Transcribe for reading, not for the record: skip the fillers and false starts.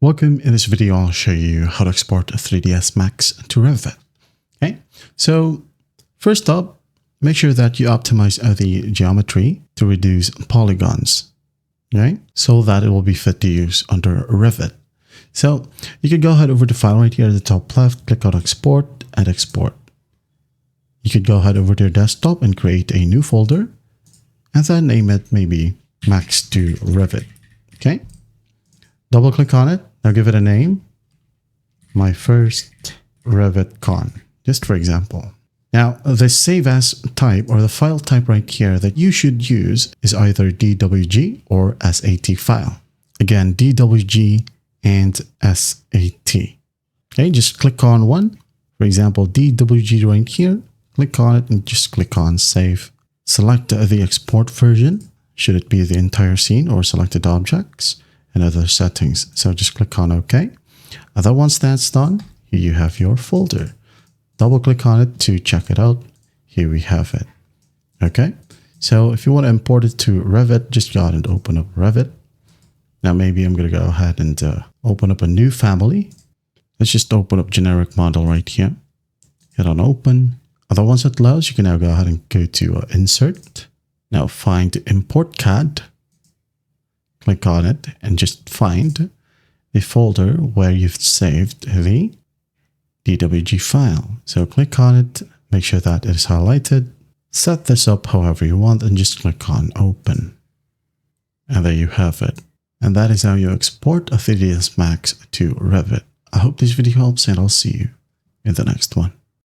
Welcome. In this video, I'll show you how to export a 3ds Max to Revit. Okay, so first up, make sure that you optimize the geometry to reduce polygons, right? So that it will be fit to use under Revit. So you can go ahead over to File right here at the top left, click on Export and Export. You could go ahead over to your desktop and create a new folder and then name it maybe Max to Revit. Okay, double click on it. Now give it a name, my first Revit con, just for example. Now the save as type or the file type right here that you should use is either DWG or SAT file. Again, DWG and SAT. Okay, just click on one. For example, DWG right here, click on it and just click on save. Select the export version. Should it be the entire scene or selected objects and other settings? So just click on OK. And then once that's done, here you have your folder. Double click on it to check it out. Here we have it. Okay. So if you want to import it to Revit, just go ahead and open up Revit. Now maybe I'm going to go ahead and open up a new family. Let's just open up generic model right here. Hit on open. And then once it loads, you can now go ahead and go to insert. Now find import CAD. Click on it and just find the folder where you've saved the DWG file. So click on it, make sure that it is highlighted, set this up however you want and just click on open. And there you have it. And that is how you export a 3ds Max to Revit. I hope this video helps and I'll see you in the next one.